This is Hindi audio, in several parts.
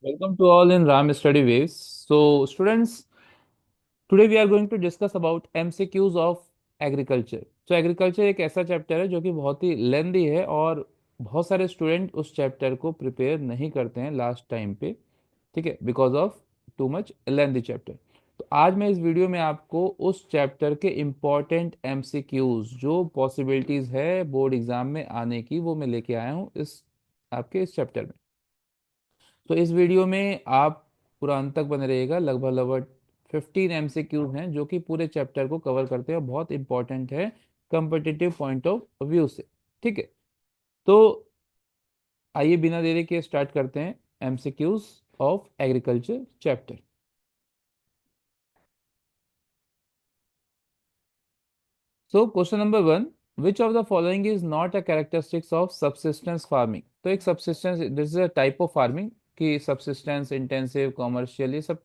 Welcome to all in Ram Study Waves. So, students, today we are going to discuss about MCQs of agriculture. तो एग्रीकल्चर एक ऐसा चैप्टर है जो कि बहुत ही लेंदी है और बहुत सारे स्टूडेंट उस चैप्टर को प्रिपेयर नहीं करते हैं लास्ट टाइम पे। ठीक है, because of too much lengthy chapter. तो आज मैं इस वीडियो में आपको उस चैप्टर के इम्पॉर्टेंट एमसीक्यूज जो पॉसिबिलिटीज है बोर्ड एग्जाम में आने की, वो मैं लेके आया हूँ इस चैप्टर में। तो इस वीडियो में आप पूरा अंत तक बने रहिएगा। लगभग लगभग 15 MCQs हैं जो कि पूरे चैप्टर को कवर करते हैं और बहुत इंपॉर्टेंट है कंपटीटिव पॉइंट ऑफ व्यू से। ठीक है, तो आइए बिना देरी के स्टार्ट करते हैं MCQs of agriculture chapter. So question number 1, which of the following is not a characteristics of subsistence farming. तो एक subsistence, this is a type of farming कि सबसिस्टेंस, इंटेंसिव, कमर्शियल, ये सब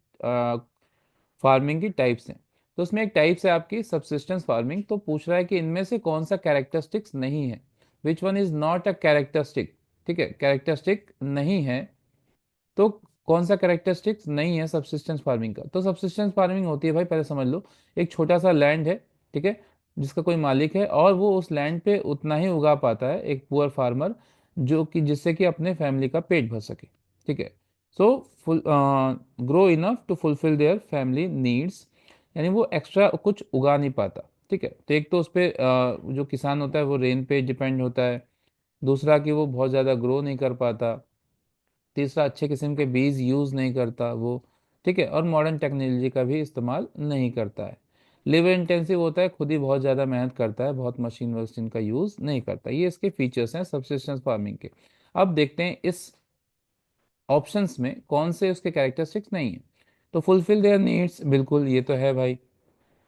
फार्मिंग की टाइप्स हैं। तो उसमें एक टाइप्स है आपकी सबसिस्टेंस फार्मिंग। तो पूछ रहा है कि इनमें से कौन सा कैरेक्टरिस्टिक्स नहीं है, which one is not a characteristic. ठीक है, कैरेक्टरिस्टिक नहीं है तो कौन सा कैरेक्टरिस्टिक्स नहीं है सबसिस्टेंस फार्मिंग का। तो सबसिस्टेंस फार्मिंग होती है भाई, पहले समझ लो, एक छोटा सा लैंड है, ठीक है, जिसका कोई मालिक है और वो उस लैंड पे उतना ही उगा पाता है, एक पुअर फार्मर, जो कि जिससे कि अपने फैमिली का पेट भर सके। ठीक है, so full grow enough to fulfil their family needs, यानी वो एक्स्ट्रा कुछ उगा नहीं पाता। ठीक है, तो एक तो उस पे जो किसान होता है वो रेन पे डिपेंड होता है। दूसरा कि वो बहुत ज़्यादा ग्रो नहीं कर पाता। तीसरा, अच्छे किस्म के बीज यूज़ नहीं करता वो। ठीक है, और मॉडर्न टेक्नोलॉजी का भी इस्तेमाल नहीं करता है। लेबर इंटेंसिव होता है, खुद ही बहुत ज़्यादा मेहनत करता है, बहुत मशीन वशीन का यूज़ नहीं करता। ये इसके फीचर्स हैं सबसिस्टेंस फार्मिंग के। अब देखते हैं इस ऑप्शंस में कौन से उसके कैरेक्टरिस्टिक्स नहीं है। तो फुलफिल देयर नीड्स, बिल्कुल ये तो है भाई।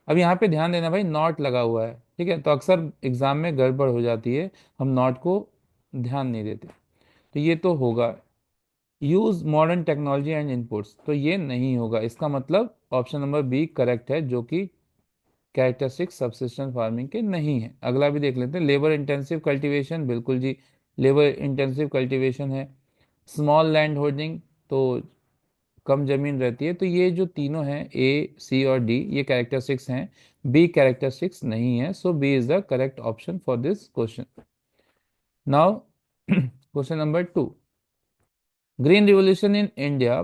अब यहाँ पे ध्यान देना भाई, नॉट लगा हुआ है। ठीक है, तो अक्सर एग्जाम में गड़बड़ हो जाती है, हम नॉट को ध्यान नहीं देते। तो ये तो होगा। Use modern technology and inputs, तो ये नहीं होगा। इसका मतलब ऑप्शन नंबर बी करेक्ट है, जो कि कैरेक्टरिस्टिक सबसिस्टेंस फार्मिंग के नहीं है। अगला भी देख लेते हैं, लेबर इंटेंसिव कल्टीवेशन, बिल्कुल जी, लेबर इंटेंसिव कल्टीवेशन है। स्मॉल लैंड होल्डिंग, तो कम जमीन रहती है। तो ये जो तीनों हैं, ए, सी और डी, ये कैरेक्टरिस्टिक्स हैं। बी कैरेक्टरिस्टिक्स नहीं है, so B is the correct option for this question. Now question number 2, green revolution in India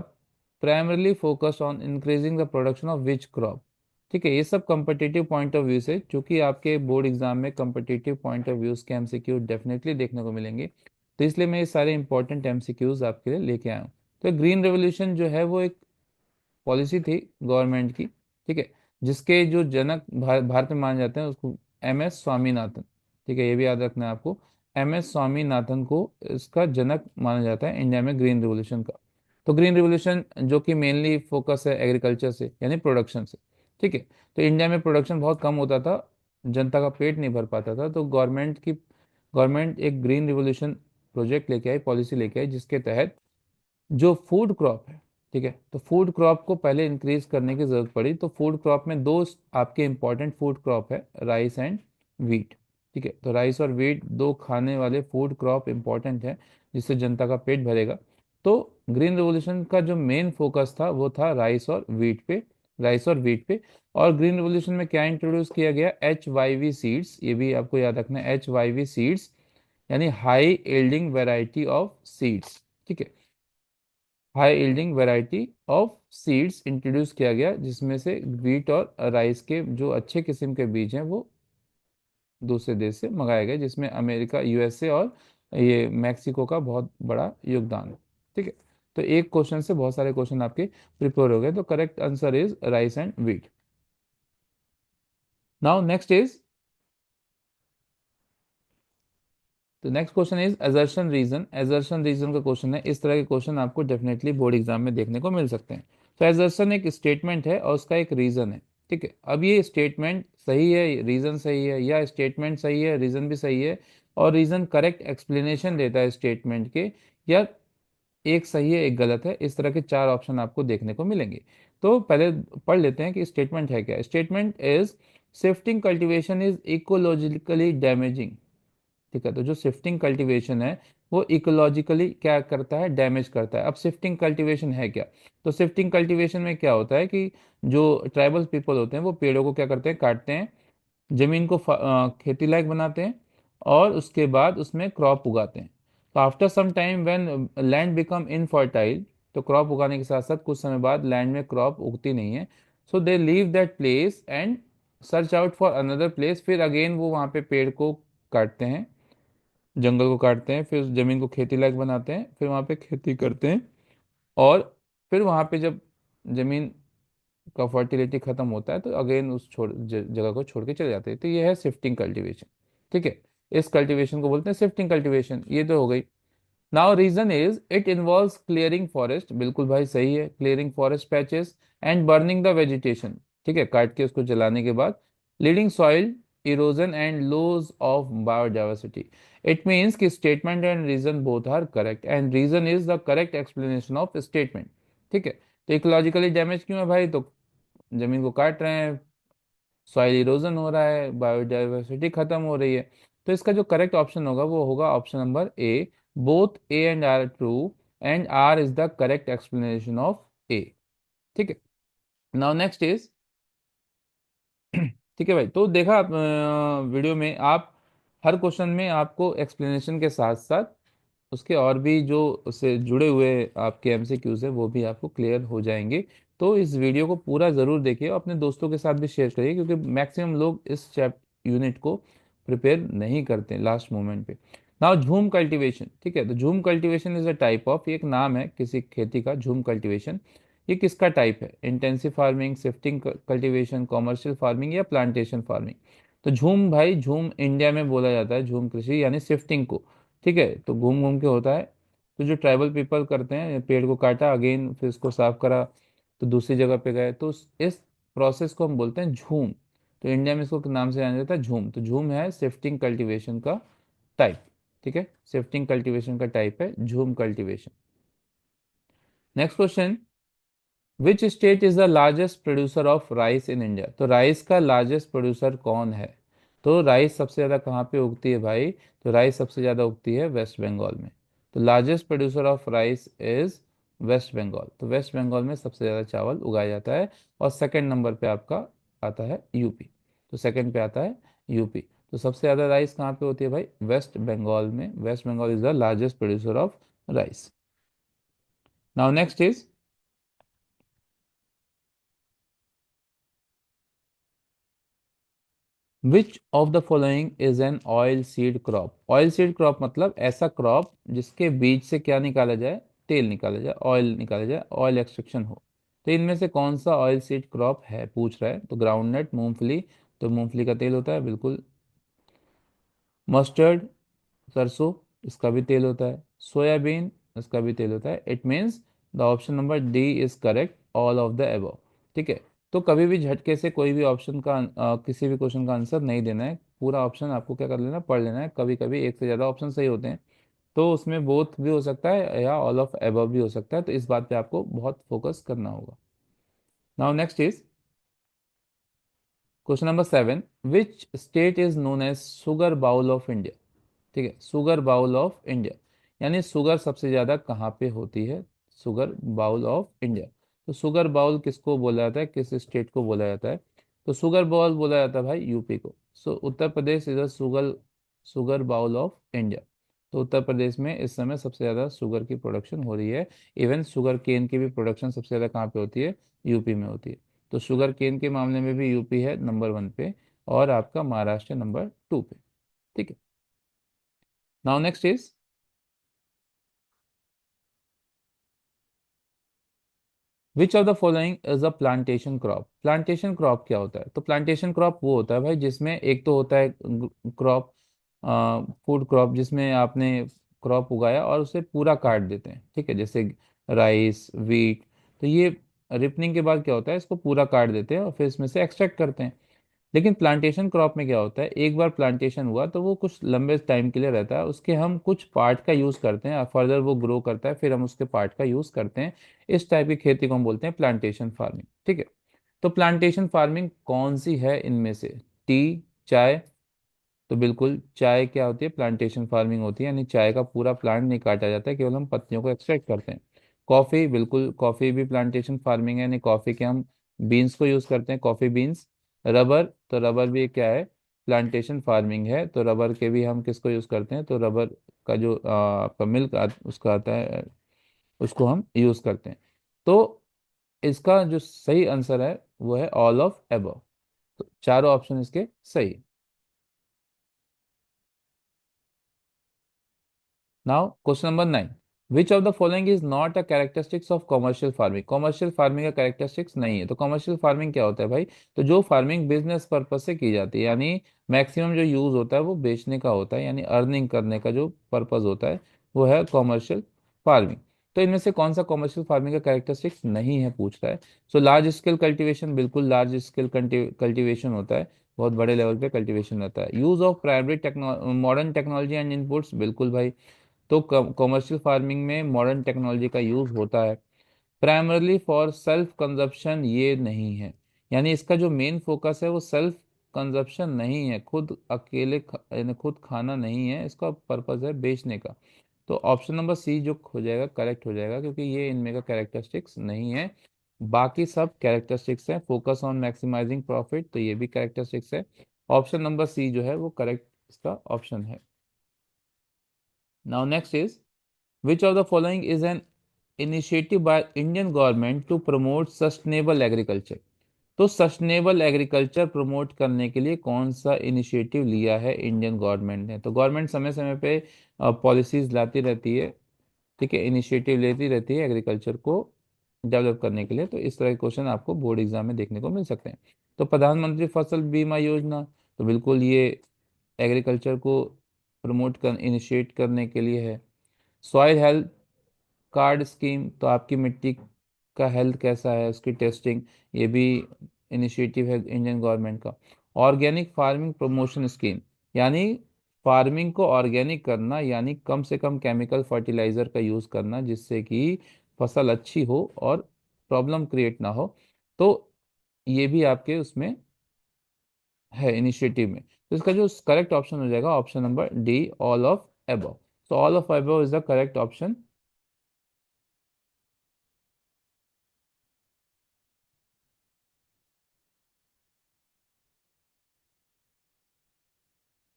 primarily focus on increasing the production of which crop. ठीक है, ये सब कम्पिटिटिव पॉइंट ऑफ व्यू से, चूंकि आपके बोर्ड एग्जाम में कम्पिटिटिव पॉइंट ऑफ व्यूज के एमसीक्यू डेफिनेटली देखने को मिलेंगे, तो इसलिए मैं ये सारे इंपॉर्टेंट एमसीक्यूज आपके लिए लेके आया हूँ। तो ग्रीन रेवोल्यूशन जो है वो एक पॉलिसी थी गवर्नमेंट की। ठीक है, जिसके जो जनक भारत में माने जाते हैं उसको MS स्वामीनाथन। ठीक है, ये भी याद रखना है आपको, MS स्वामीनाथन को इसका जनक माना जाता है इंडिया में ग्रीन रिवोल्यूशन का। तो ग्रीन रिवोल्यूशन जो कि मेनली फोकस है एग्रीकल्चर से, यानी प्रोडक्शन से। ठीक है, तो इंडिया में प्रोडक्शन बहुत कम होता था, जनता का पेट नहीं भर पाता था। तो गवर्नमेंट एक ग्रीन रिवोल्यूशन प्रोजेक्ट लेके आई, पॉलिसी लेके आई, जिसके तहत जो फूड क्रॉप है, ठीक है, तो फूड क्रॉप को पहले इंक्रीज करने की जरूरत पड़ी। तो फूड क्रॉप में दो आपके इंपॉर्टेंट फूड क्रॉप है, राइस एंड वीट। ठीक है, तो राइस और वीट दो खाने वाले फूड क्रॉप इंपॉर्टेंट है, जिससे जनता का पेट भरेगा। तो ग्रीन रेवोल्यूशन का जो मेन फोकस था वो था राइस और वीट पे। और ग्रीन रेवोल्यूशन में क्या इंट्रोड्यूस किया गया, HYV सीड्स, ये भी आपको याद रखना है, HYV सीड्स, यानी high yielding variety of seeds. ठीक है, high yielding variety of seeds introduce किया गया, जिसमें से वीट और राइस के जो अच्छे किस्म के बीज हैं वो दूसरे देश से मंगाए गए, जिसमें अमेरिका, USA और ये मैक्सिको का बहुत बड़ा योगदान है। ठीक है, तो एक क्वेश्चन से बहुत सारे क्वेश्चन आपके प्रिपेयर हो गए। तो correct answer is rice and wheat. Now next is, तो next question is assertion reason. Assertion reason का क्वेश्चन है। इस तरह के क्वेश्चन आपको डेफिनेटली बोर्ड एग्जाम में देखने को मिल सकते हैं। तो असर्शन एक स्टेटमेंट है और उसका एक रीजन है। ठीक है, अब ये स्टेटमेंट सही है, रीजन सही है, या स्टेटमेंट सही है, रीजन भी सही है, और रीजन करेक्ट एक्सप्लेनेशन देता है स्टेटमेंट के, या एक सही है एक गलत है, इस तरह के चार ऑप्शन आपको देखने को मिलेंगे। तो पहले पढ़ लेते हैं कि स्टेटमेंट है क्या। Statement is shifting cultivation is ecologically damaging. ठीक है, तो जो शिफ्टिंग कल्टीवेशन है वो इकोलॉजिकली क्या करता है, डैमेज करता है। अब शिफ्टिंग कल्टीवेशन है क्या? तो शिफ्टिंग कल्टीवेशन में क्या होता है कि जो ट्राइबल पीपल होते हैं वो पेड़ों को क्या करते हैं, काटते हैं, जमीन को खेती लायक बनाते हैं, और उसके बाद उसमें क्रॉप उगाते हैं। तो after some time when land become infertile, तो क्रॉप उगाने के साथ साथ कुछ समय बाद लैंड में क्रॉप उगती नहीं है, so they leave that place and search out for another place. फिर अगेन वो वहाँ पे पेड़ को काटते हैं, जंगल को काटते हैं, फिर उस जमीन को खेती लायक बनाते हैं, फिर वहाँ पे खेती करते हैं, और फिर वहाँ पे जब जमीन का फर्टिलिटी खत्म होता है तो अगेन उस जगह को छोड़ के चले जाते हैं। तो ये है शिफ्टिंग कल्टीवेशन। ठीक है, इस कल्टीवेशन को बोलते हैं शिफ्टिंग कल्टीवेशन। ये तो हो गई। Now reason is it involves clearing forest, बिल्कुल भाई सही है, clearing forest patches and burning the vegetation. ठीक है, काट के उसको जलाने के बाद, leading soil erosion and loss of biodiversity. It means कि statement and reason both are correct, and reason is the correct explanation of statement. ठीक है, तो इकोलॉजिकली डैमेज क्यों है भाई? तो जमीन को काट रहे हैं, सॉइल इरोजन हो रहा है, बायोडाइवर्सिटी खत्म हो रही है। तो इसका जो करेक्ट ऑप्शन होगा वो होगा option number A. Both A and R true, and R is the correct explanation of A. ठीक है, नाउ नेक्स्ट इज ठीक है भाई, तो देखा आप वीडियो में, आप हर क्वेश्चन में आपको एक्सप्लेनेशन के साथ साथ उसके और भी जो उससे जुड़े हुए आपके एमसीक्यूज है वो भी आपको क्लियर हो जाएंगे। तो इस वीडियो को पूरा ज़रूर देखिए और अपने दोस्तों के साथ भी शेयर करिए, क्योंकि मैक्सिमम लोग इस चैप यूनिट को प्रिपेयर नहीं करते लास्ट मोमेंट पे। नाउ झूम कल्टीवेशन। ठीक है, तो झूम cultivation is a type of, एक नाम है किसी खेती का, झूम कल्टीवेशन। ये किसका टाइप है? Intensive farming, shifting cultivation, commercial farming, या प्लांटेशन फार्मिंग? तो झूम भाई, झूम इंडिया में बोला जाता है झूम कृषि यानी शिफ्टिंग को। ठीक है, तो घूम घूम के होता है। तो जो ट्राइबल पीपल करते हैं, पेड़ को काटा, अगेन फिर इसको साफ करा, तो दूसरी जगह पे गए, तो इस प्रोसेस को हम बोलते हैं झूम। तो इंडिया में इसको नाम से जाना जाता है झूम। तो झूम है शिफ्टिंग कल्टीवेशन का टाइप। ठीक है, शिफ्टिंग कल्टीवेशन का टाइप है झूम cultivation. Next question, which state is the largest producer of rice in India? तो राइस का लार्जेस्ट प्रोड्यूसर कौन है? तो राइस सबसे ज़्यादा कहाँ पे उगती है भाई? तो राइस सबसे ज़्यादा उगती है वेस्ट बंगाल में। तो largest producer of rice is West Bengal. तो वेस्ट बंगाल में सबसे ज़्यादा चावल उगाया जाता है। और सेकंड नंबर पे आपका आता है यूपी। तो सेकंड पे आता है यूपी। तो सबसे ज़्यादा राइस कहाँ पे होती है भाई? वेस्ट बंगाल में। West Bengal is the largest producer of rice. Now next is, which of the following is an oil seed crop? Oil seed crop मतलब ऐसा क्रॉप जिसके बीज से क्या निकाला जाए? तेल निकाला जाए, ऑयल निकाला जाए, ऑयल एक्सट्रैक्शन हो। तो इनमें से कौन सा ऑयल सीड क्रॉप है पूछ रहा है। तो ग्राउंडनट, मूंगफली, तो मूंगफली का तेल होता है बिल्कुल। मस्टर्ड, सरसों, इसका भी तेल होता है। सोयाबीन, इसका भी तेल होता है। It means the option number D is correct, all of the above. ठीक है, तो कभी भी झटके से कोई भी ऑप्शन का किसी भी क्वेश्चन का आंसर नहीं देना है। पूरा ऑप्शन आपको क्या कर लेना, पढ़ लेना है। कभी कभी एक से ज़्यादा ऑप्शन सही होते हैं, तो उसमें बोथ भी हो सकता है या ऑल ऑफ एबव भी हो सकता है। तो इस बात पे आपको बहुत फोकस करना होगा। Now next is question number 7, which state is known as sugar bowl of India? ठीक है, सुगर बाउल ऑफ इंडिया यानी शुगर सबसे ज्यादा कहाँ पे होती है? Sugar bowl of India. तो शुगर बाउल किसको बोला जाता है, किस स्टेट को बोला जाता है? तो शुगर बाउल बोला जाता है भाई यूपी को। So Uttar Pradesh is a sugar sugar bowl of India. तो उत्तर प्रदेश में इस समय सबसे ज्यादा शुगर की प्रोडक्शन हो रही है। इवन शुगर केन की भी प्रोडक्शन सबसे ज्यादा कहाँ पे होती है? यूपी में होती है। तो शुगर केन के मामले में भी यूपी है नंबर 1 पे, और आपका महाराष्ट्र नंबर 2 पे। ठीक है, now next is, which of the following is a plantation crop? Plantation crop क्या होता है? तो प्लांटेशन क्रॉप वो होता है भाई जिसमें एक तो होता है क्रॉप, फूड क्रॉप, जिसमें आपने क्रॉप उगाया और उसे पूरा काट देते हैं। ठीक है, जैसे राइस, वीट। तो ये रिपनिंग के बाद क्या होता है, इसको पूरा काट देते हैं और फिर इसमें से एक्सट्रैक्ट करते हैं। लेकिन प्लांटेशन क्रॉप में क्या होता है, एक बार प्लांटेशन हुआ तो वो कुछ लंबे टाइम के लिए रहता है, उसके हम कुछ पार्ट का यूज करते हैं, फर्दर वो ग्रो करता है, फिर हम उसके पार्ट का यूज करते हैं। इस टाइप की खेती को हम बोलते हैं प्लांटेशन फार्मिंग। ठीक है, तो प्लांटेशन फार्मिंग कौन सी है इनमें से? टी, चाय, तो बिल्कुल चाय क्या होती है, प्लांटेशन फार्मिंग होती है, यानी चाय का पूरा प्लांट नहीं काटा जाता है, केवल हम पत्तियों को एक्सट्रैक्ट करते हैं। कॉफ़ी, बिल्कुल कॉफ़ी भी प्लांटेशन फार्मिंग है, यानी कॉफ़ी के हम बीन्स को यूज़ करते हैं, कॉफ़ी बीन्स। रबर, तो रबर भी क्या है, प्लांटेशन फार्मिंग है, तो रबर के भी हम किसको यूज़ करते हैं, तो रबर का जो आपका मिल्क उसका आता है, उसको हम यूज़ करते हैं। तो इसका जो सही आंसर है वो है ऑल ऑफ एबव। तो चारों ऑप्शन इसके सही। Now question number 9, which of the following is not a characteristics of commercial farming. Commercial farming का कैरेक्टरिस्टिक्स नहीं है। तो कमर्शियल फार्मिंग क्या होता है भाई, तो जो फार्मिंग बिजनेस पर्पज से की जाती है, यानी मैक्सिमम जो यूज होता है वो बेचने का होता है, यानी अर्निंग करने का जो पर्पज होता है वो है कमर्शियल फार्मिंग। तो इनमें से कौन सा कमर्शियल फार्मिंग का कैरेक्टरिस्टिक्स नहीं है पूछ रहा है। सो लार्ज स्केल कल्टीवेशन, बिल्कुल लार्ज स्केल कल्टीवेशन होता है, बहुत बड़े लेवल पे कल्टीवेशन रहता है। Use of primary modern technology and inputs, बिल्कुल भाई। तो कमर्शियल फार्मिंग में मॉडर्न टेक्नोलॉजी का यूज होता है। प्राइमरली फॉर सेल्फ कंजप्शन, ये नहीं है, यानी इसका जो मेन फोकस है वो सेल्फ कंजप्शन नहीं है, खुद अकेले यानी खुद खाना नहीं है, इसका पर्पज है बेचने का। तो ऑप्शन नंबर सी जो हो जाएगा करेक्ट हो जाएगा, क्योंकि ये इनमें का कैरेक्टरिस्टिक्स नहीं है। बाकी सब कैरेक्टरिस्टिक्स है, फोकस ऑन मैक्सिमाइजिंग प्रॉफिट, तो ये भी कैरेक्टरिस्टिक्स है। ऑप्शन नंबर सी जो है वो करेक्ट इसका ऑप्शन है। Now next is, which of the following is an initiative by Indian government to promote sustainable agriculture। तो सस्टेनेबल एग्रीकल्चर प्रमोट करने के लिए कौन सा इनिशिएटिव लिया है इंडियन गवर्नमेंट ने। तो गवर्नमेंट समय समय पे पॉलिसीज लाती रहती है, ठीक है, इनिशिएटिव लेती रहती है एग्रीकल्चर को डेवलप करने के लिए। तो इस तरह के क्वेश्चन आपको बोर्ड एग्जाम में देखने को मिल सकते हैं। तो प्रधानमंत्री फसल बीमा योजना, तो बिल्कुल ये एग्रीकल्चर को प्रमोट कर इनिशिएट करने के लिए है। सॉइल हेल्थ कार्ड स्कीम, तो आपकी मिट्टी का हेल्थ कैसा है उसकी टेस्टिंग, ये भी इनिशिएटिव है इंडियन गवर्नमेंट का। ऑर्गेनिक फार्मिंग प्रमोशन स्कीम, यानी फार्मिंग को ऑर्गेनिक करना, यानी कम से कम केमिकल फर्टिलाइजर का यूज करना, जिससे कि फसल अच्छी हो और प्रॉब्लम क्रिएट ना हो। तो ये भी आपके उसमें है इनिशिएटिव में। तो इसका जो करेक्ट ऑप्शन हो जाएगा option number D, all of above. So all of above is the correct option.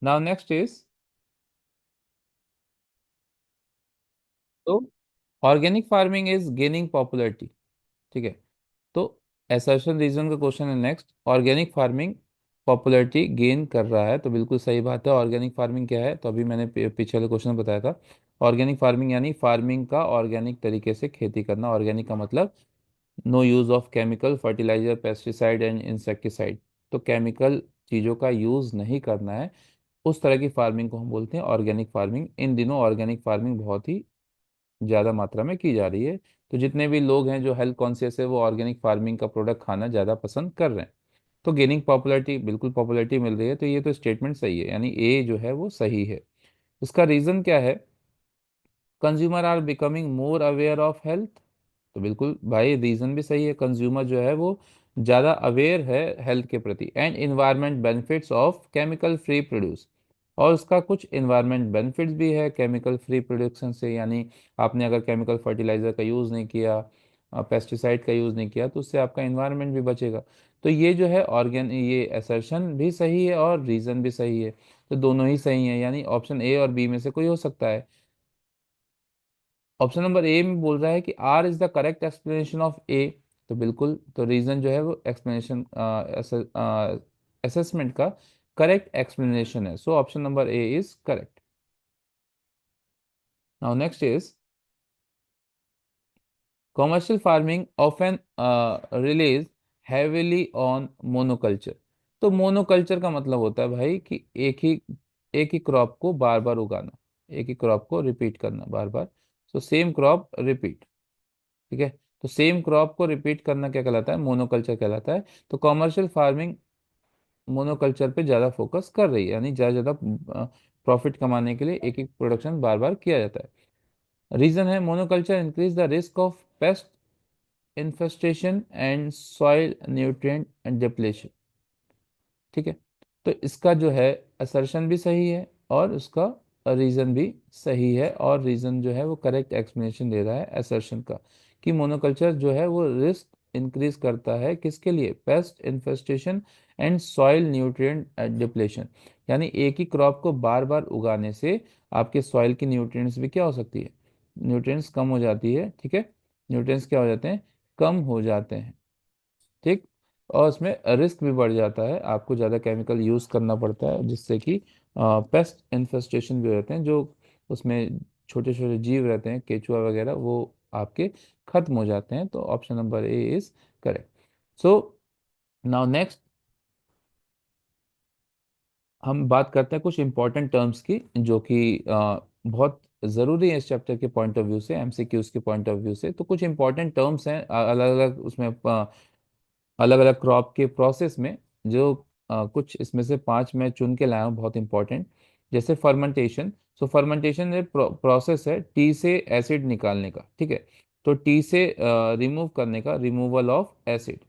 Now next is, तो organic farming is gaining popularity, ठीक है। तो असर्शन रीजन का क्वेश्चन है next, organic farming popularity gain कर रहा है, तो बिल्कुल सही बात है। ऑर्गेनिक फार्मिंग क्या है, तो अभी मैंने पीछे वाले क्वेश्चन में बताया था। ऑर्गेनिक फार्मिंग यानी फार्मिंग का ऑर्गेनिक तरीके से खेती करना। ऑर्गेनिक का मतलब no use of chemical fertiliser pesticide and insecticide, तो केमिकल चीज़ों का यूज नहीं करना है, उस तरह की फार्मिंग को हम बोलते हैं ऑर्गेनिक फार्मिंग। इन दिनों ऑर्गेनिक फार्मिंग बहुत ही ज़्यादा मात्रा में की जा रही है। तो जितने भी लोग हैं जो हेल्थ कॉन्शियस है वो ऑर्गेनिक फार्मिंग का प्रोडक्ट खाना ज़्यादा पसंद कर रहे हैं। तो गेनिंग पॉपुलैरिटी, बिल्कुल पॉपुलैरिटी मिल रही है, तो ये तो स्टेटमेंट सही है, यानी ए जो है वो सही है। इसका रीज़न क्या है, consumer are becoming more aware of health, तो बिल्कुल भाई रीज़न भी सही है, कंज्यूमर जो है वो ज़्यादा अवेयर है हेल्थ के प्रति। And environment benefits of chemical free produce, और उसका कुछ इन्वायरमेंट बेनिफिट्स भी है केमिकल फ्री प्रोडक्शन से, यानी आपने अगर केमिकल फर्टिलाइज़र का यूज़ नहीं किया, पेस्टिसाइड का यूज़ नहीं किया, तो उससे आपका इन्वायरमेंट भी बचेगा। तो ये जो है ये असर्शन भी सही है और रीज़न भी सही है, तो दोनों ही सही है, यानी ऑप्शन ए और बी में से कोई हो सकता है। ऑप्शन नंबर ए में बोल रहा है कि R is the correct explanation of A, तो बिल्कुल, तो रीजन जो है वो एक्सप्लेनेशन असेसमेंट का करेक्ट एक्सप्लेनेशन है। So option number A is correct. Now next is, commercial farming often relies heavily on monoculture. तो मोनोकल्चर का मतलब होता है भाई कि एक ही क्रॉप को बार बार उगाना, एक ही क्रॉप को रिपीट करना बार बार। सो सेम क्रॉप रिपीट, ठीक है। तो सेम क्रॉप को रिपीट करना क्या कहलाता है, मोनोकल्चर कहलाता है। तो कॉमर्शियल फार्मिंग मोनोकल्चर पे ज़्यादा फोकस कर रही है, यानी ज़्यादा ज़्यादा प्रॉफिट कमाने के लिए एक एक प्रोडक्शन बार बार किया जाता है। रीज़न है monoculture increase the risk of paste infestation and soil nutrient and depletion, ठीक है। तो इसका जो है असर्शन भी सही है और उसका रीज़न भी सही है, और रीज़न जो है वो करेक्ट एक्सप्लेनेशन दे रहा है असर्शन का, कि मोनोकल्चर जो है वो रिस्क इंक्रीज करता है किसके लिए, paste infestation and soil nutrient depletion. यानी एक ही क्रॉप को बार बार उगाने से आपके सॉइल की न्यूट्रिएंट्स भी क्या हो सकती है, न्यूट्रिएंट्स कम हो जाती है, ठीक है, न्यूट्रिएंट्स क्या हो जाते हैं, कम हो जाते हैं, ठीक। और उसमें रिस्क भी बढ़ जाता है, आपको ज़्यादा केमिकल यूज़ करना पड़ता है, जिससे कि पेस्ट इन्फेस्टेशन भी हो जाते हैं, जो उसमें छोटे छोटे जीव रहते हैं, केचुआ वगैरह, वो आपके खत्म हो जाते हैं। तो option number A is correct. So now next हम बात करते हैं कुछ इंपॉर्टेंट टर्म्स की, जो कि बहुत ज़रूरी है इस चैप्टर के पॉइंट ऑफ व्यू से, एमसीक्यूज के पॉइंट ऑफ व्यू से। तो कुछ इंपॉर्टेंट टर्म्स हैं अलग अलग उसमें, अलग अलग क्रॉप के प्रोसेस में, जो कुछ इसमें से पांच मैं चुन के लाया हूँ बहुत इंपॉर्टेंट। जैसे फर्मेंटेशन, सो फर्मेंटेशन एक प्रोसेस है टी से एसिड निकालने का, ठीक है। तो टी से रिमूव करने का, removal of acid,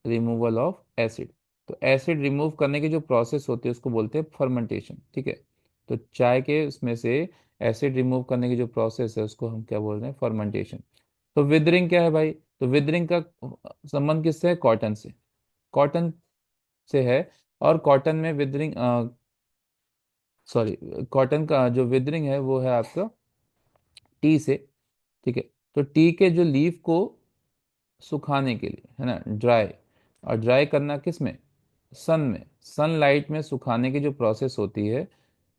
removal of acid. तो एसिड रिमूव करने की जो प्रोसेस होती है उसको बोलते हैं फर्मेंटेशन, ठीक है। तो चाय के उसमें से एसिड रिमूव करने की जो प्रोसेस है उसको हम क्या बोल रहे हैं, फर्मेंटेशन। तो विदरिंग क्या है भाई, तो विदरिंग का संबंध किससे है, कॉटन से, कॉटन से है। और कॉटन में विदरिंग, सॉरी, कॉटन का जो विदरिंग है वो है आपका टी से, ठीक है। तो टी के जो लीफ को सुखाने के लिए है ना, ड्राई, और ड्राई करना किस में, सन में, सनलाइट में सुखाने की जो प्रोसेस होती है,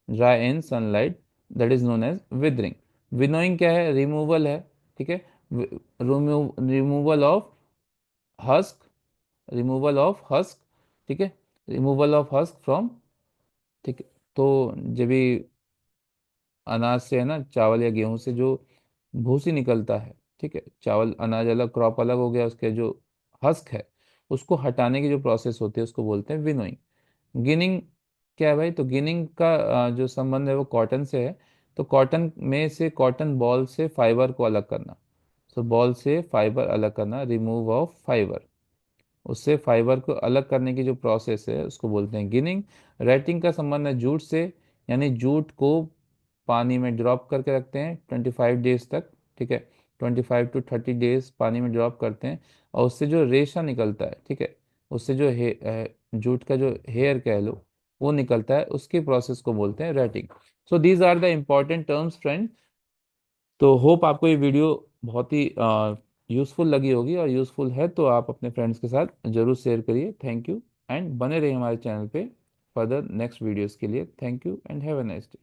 dry in sunlight, that is known as withering. Winnowing क्या है, रिमूवल है, ठीक है, removal of husk, removal of husk, ठीक है, रिमूवल ऑफ हस्क फ्रॉम, ठीक है। तो जब भी अनाज से है ना, चावल या गेहूं से जो भूसी निकलता है, ठीक है, चावल अनाज अलग, क्रॉप अलग हो गया, उसके जो हस्क है उसको हटाने की जो प्रोसेस होती है उसको बोलते हैं विनोइंग। गिनिंग क्या है भाई, तो गिनिंग का जो संबंध है वो कॉटन से है। तो कॉटन में से, कॉटन बॉल से फाइबर को अलग करना, तो बॉल से फाइबर अलग करना, रिमूव ऑफ फाइबर, उससे फाइबर को अलग करने की जो प्रोसेस है उसको बोलते हैं गिनिंग। रेटिंग का संबंध है जूट से, यानी जूट को पानी में ड्रॉप करके रखते हैं 25 डेज तक, ठीक है, 25 to 30 डेज पानी में ड्रॉप करते हैं, और उससे जो रेशा निकलता है, ठीक है, उससे जो जूट का जो हेयर कह लो वो निकलता है, उसकी प्रोसेस को बोलते हैं retting. So these are the important terms friend. तो होप आपको ये वीडियो बहुत ही यूज़फुल लगी होगी, और यूज़फुल है तो आप अपने फ्रेंड्स के साथ ज़रूर शेयर करिए। थैंक यू, एंड बने रहिए हमारे चैनल पे फर्दर नेक्स्ट वीडियोस के लिए। Thank you and have a nice day.